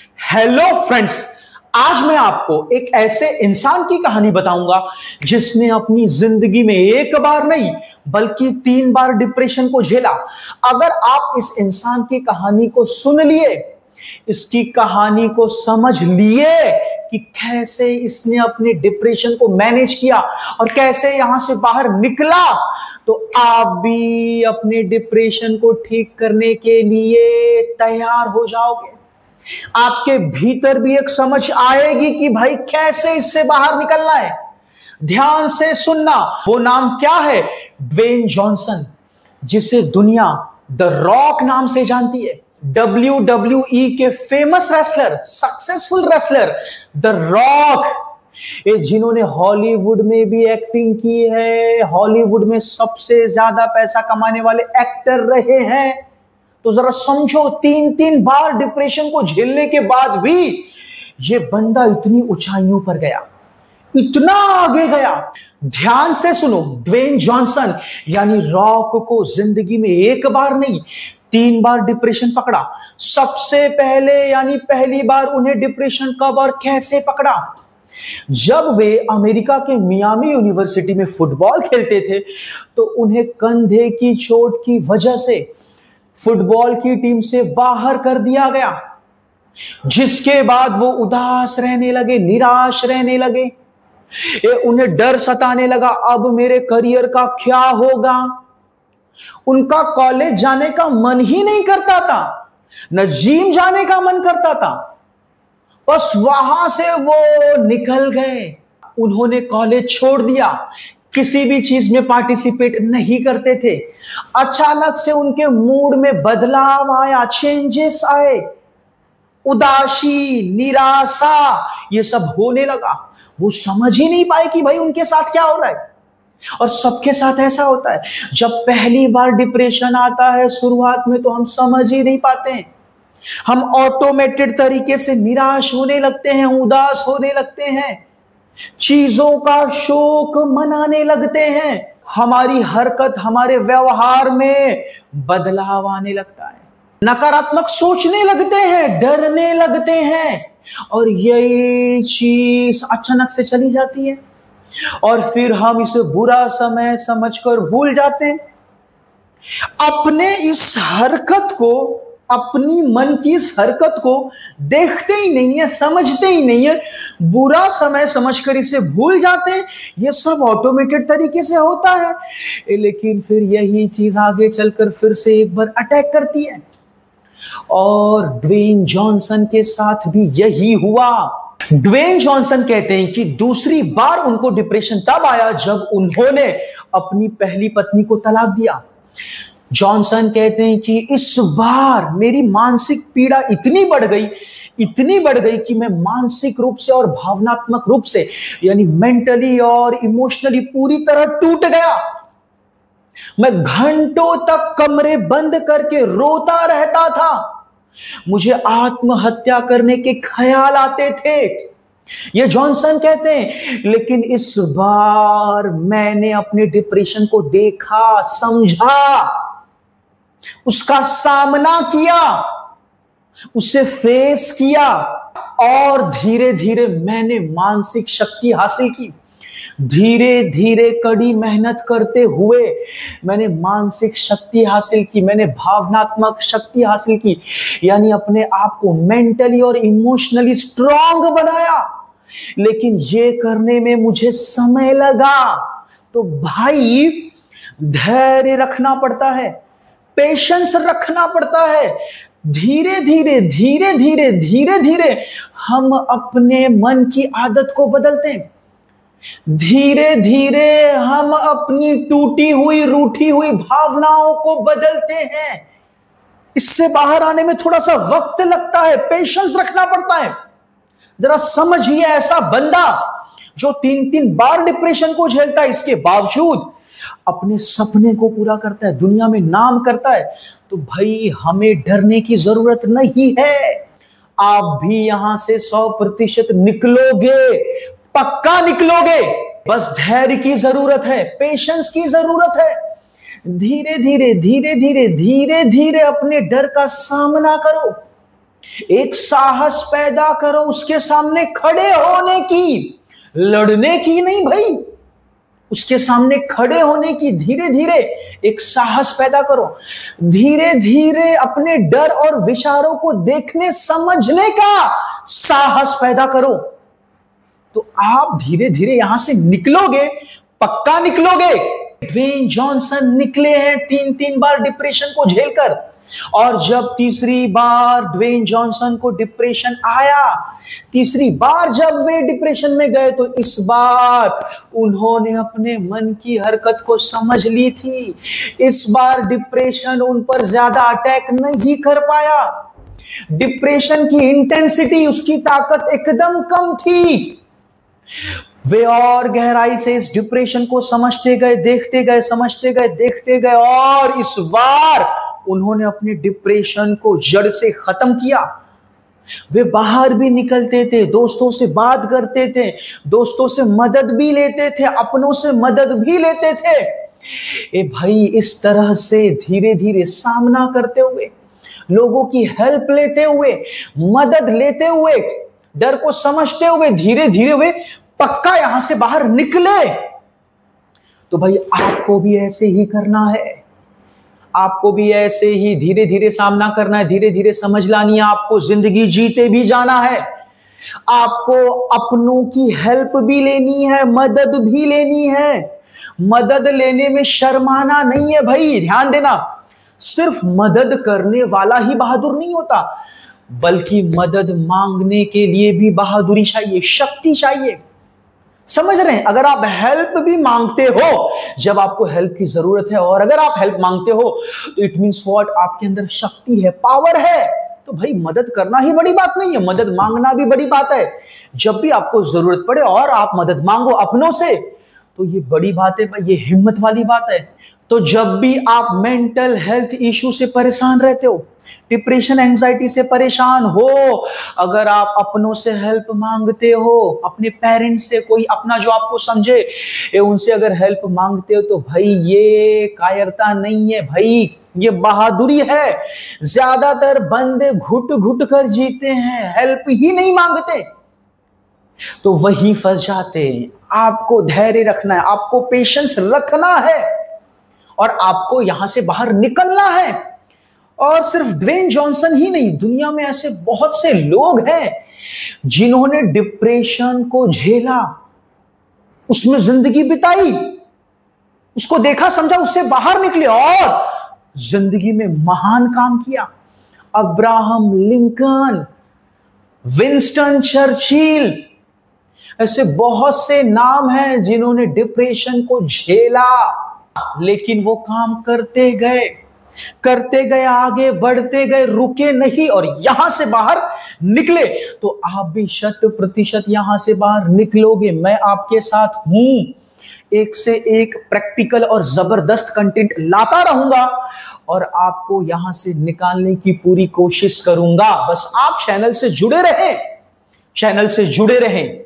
Hello friends, आज मैं आपको एक ऐसे इंसान की कहानी बताऊंगा जिसने अपनी जिंदगी में एक बार नहीं बल्कि 3 बार डिप्रेशन को झेला। अगर आप इस इंसान की कहानी को सुन लिए, इसकी कहानी को समझ लिए कि कैसे इसने अपने डिप्रेशन को मैनेज किया और कैसे यहां से बाहर निकला, तो आप भी अपने डिप्रेशन को ठीक करने के लिए तैयार हो जाओगे। आपके भीतर भी एक समझ आएगी कि भाई कैसे इससे बाहर निकलना है। ध्यान से सुनना। वो नाम क्या है? ड्वेन जॉनसन, जिसे दुनिया द रॉक नाम से जानती है। WWE के famous wrestler, successful wrestler the rock, जिन्होंने हॉलीवुड में भी एक्टिंग की है, हॉलीवुड में सबसे ज्यादा पैसा कमाने वाले एक्टर रहे हैं। तो जरा समझो, 3 बार डिप्रेशन को झेलने के बाद भी ये बंदा इतनी ऊंचाइयों पर गया, इतना आगे गया। ध्यान से सुनो, ड्वेन जॉनसन यानी रॉक को जिंदगी में एक बार नहीं 3 बार डिप्रेशन पकड़ा। सबसे पहले यानी पहली बार उन्हें डिप्रेशन कब और कैसे पकड़ा? जब वे अमेरिका के मियामी यूनिवर्सिटी में फुटबॉल खेलते थे तो उन्हें कंधे की चोट की वजह से फुटबॉल की टीम से बाहर कर दिया गया, जिसके बाद वो उदास रहने लगे, निराश रहने लगे। उन्हें डर सताने लगा, अब मेरे करियर का क्या होगा। उनका कॉलेज जाने का मन ही नहीं करता था, न जिम जाने का मन करता था, बस वहां से वो निकल गए। उन्होंने कॉलेज छोड़ दिया, किसी भी चीज में पार्टिसिपेट नहीं करते थे। अचानक से उनके मूड में बदलाव आया, चेंजेस आए, उदासी, निराशा, ये सब होने लगा। वो समझ ही नहीं पाए कि भाई उनके साथ क्या हो रहा है। और सबके साथ ऐसा होता है, जब पहली बार डिप्रेशन आता है शुरुआत में तो हम समझ ही नहीं पाते हैं। हम ऑटोमेटेड तरीके से निराश होने लगते हैं, उदास होने लगते हैं, चीजों का शोक मनाने लगते हैं, हमारी हरकत, हमारे व्यवहार में बदलाव आने लगता है, नकारात्मक सोचने लगते हैं, डरने लगते हैं, और यही चीज अचानक से चली जाती है और फिर हम इसे बुरा समय समझकर भूल जाते हैं। अपने इस हरकत को, अपनी मन की इस हरकत को देखते ही नहीं है, समझते ही नहीं है, बुरा समय समझकर इसे भूल जाते हैं। ये सब ऑटोमेटेड तरीके से होता है, लेकिन फिर यही चीज आगे चलकर फिर से एक बार अटैक करती है। और ड्वेन जॉनसन के साथ भी यही हुआ। ड्वेन जॉनसन कहते हैं कि दूसरी बार उनको डिप्रेशन तब आया जब उन्होंने अपनी पहली पत्नी को तलाक दिया। जॉनसन कहते हैं कि इस बार मेरी मानसिक पीड़ा इतनी बढ़ गई कि मैं मानसिक रूप से और भावनात्मक रूप से यानी मेंटली और इमोशनली पूरी तरह टूट गया। मैं घंटों तक कमरे बंद करके रोता रहता था, मुझे आत्महत्या करने के ख्याल आते थे, ये जॉनसन कहते हैं। लेकिन इस बार मैंने अपने डिप्रेशन को देखा, समझा, उसका सामना किया, उसे फेस किया और धीरे धीरे मैंने मानसिक शक्ति हासिल की। धीरे धीरे कड़ी मेहनत करते हुए मैंने मानसिक शक्ति हासिल की, मैंने भावनात्मक शक्ति हासिल की, यानी अपने आप को मेंटली और इमोशनली स्ट्रांग बनाया। लेकिन ये करने में मुझे समय लगा। तो भाई, धैर्य रखना पड़ता है, पेशेंस रखना पड़ता है। धीरे धीरे हम अपने मन की आदत को बदलते हैं। धीरे धीरे हम अपनी टूटी हुई, रूठी हुई भावनाओं को बदलते हैं। इससे बाहर आने में थोड़ा सा वक्त लगता है, पेशेंस रखना पड़ता है। जरा समझिए, ऐसा बंदा जो 3 बार डिप्रेशन को झेलता है, इसके बावजूद अपने सपने को पूरा करता है, दुनिया में नाम करता है, तो भाई हमें डरने की जरूरत नहीं है। आप भी यहां से 100% निकलोगे, पक्का निकलोगे। बस धैर्य की जरूरत है, पेशेंस की जरूरत है। धीरे धीरे अपने डर का सामना करो। एक साहस पैदा करो उसके सामने खड़े होने की, लड़ने की नहीं भाई, उसके सामने खड़े होने की। धीरे धीरे एक साहस पैदा करो, धीरे धीरे अपने डर और विचारों को देखने समझने का साहस पैदा करो। तो आप धीरे धीरे यहां से निकलोगे, पक्का निकलोगे। ड्वेन जॉनसन निकले हैं 3-3 बार डिप्रेशन को झेलकर, और जब तीसरी बार ड्वेन जॉनसन को डिप्रेशन आया, तीसरी बार जब वे डिप्रेशन में गए, तो इस बार उन्होंने अपने मन की हरकत को समझ ली थी। इस बार डिप्रेशन उन पर ज्यादा अटैक नहीं कर पाया। डिप्रेशन की इंटेंसिटी, उसकी ताकत एकदम कम थी। वे और गहराई से इस डिप्रेशन को समझते गए, देखते गए, समझते गए, देखते गए, और इस बार उन्होंने अपने डिप्रेशन को जड़ से खत्म किया। वे बाहर भी निकलते थे, दोस्तों से बात करते थे, दोस्तों से मदद भी लेते थे, अपनों से मदद भी लेते थे। ए भाई, इस तरह से धीरे धीरे सामना करते हुए, लोगों की हेल्प लेते हुए, मदद लेते हुए, डर को समझते हुए, धीरे धीरे वे पक्का यहां से बाहर निकले। तो भाई आपको भी ऐसे ही करना है, आपको भी ऐसे ही धीरे धीरे सामना करना है, धीरे धीरे समझ लानी है। आपको जिंदगी जीते भी जाना है, आपको अपनों की हेल्प भी लेनी है, मदद भी लेनी है। मदद लेने में शर्माना नहीं है भाई, ध्यान देना। सिर्फ मदद करने वाला ही बहादुर नहीं होता, बल्कि मदद मांगने के लिए भी बहादुरी चाहिए, शक्ति चाहिए। समझ रहे हैं? अगर आप हेल्प भी मांगते हो जब आपको हेल्प की जरूरत है, और अगर आप हेल्प मांगते हो, तो इट मींस व्हाट, आपके अंदर शक्ति है, पावर है। तो भाई मदद करना ही बड़ी बात नहीं है, मदद मांगना भी बड़ी बात है। जब भी आपको जरूरत पड़े और आप मदद मांगो अपनों से, तो ये बड़ी बात है भाई, ये हिम्मत वाली बात है। तो जब भी आप मेंटल हेल्थ इश्यू से परेशान रहते हो, डिप्रेशन, एंजाइटी से परेशान हो, अगर आप अपनों से हेल्प मांगते हो, अपने पेरेंट्स से, कोई अपना जो आपको समझे, उनसे अगर हेल्प मांगते हो, तो भाई ये कायरता नहीं है भाई, ये बहादुरी है। ज्यादातर बंदे घुट घुट कर जीते हैं, हेल्प ही नहीं मांगते, तो वही फंस जाते हैं। आपको धैर्य रखना है, आपको पेशेंस रखना है, और आपको यहां से बाहर निकलना है। और सिर्फ ड्वेन जॉनसन ही नहीं, दुनिया में ऐसे बहुत से लोग हैं जिन्होंने डिप्रेशन को झेला, उसमें जिंदगी बिताई, उसको देखा समझा, उससे बाहर निकले और जिंदगी में महान काम किया। अब्राहम लिंकन, विंस्टन चर्चिल, ऐसे बहुत से नाम हैं जिन्होंने डिप्रेशन को झेला, लेकिन वो काम करते गए, आगे बढ़ते गए, रुके नहीं, और यहां से बाहर निकले। तो आप भी 100% यहां से बाहर निकलोगे, मैं आपके साथ हूं। एक से एक प्रैक्टिकल और जबरदस्त कंटेंट लाता रहूंगा, और आपको यहां से निकालने की पूरी कोशिश करूंगा। बस आप चैनल से जुड़े रहें, चैनल से जुड़े रहें।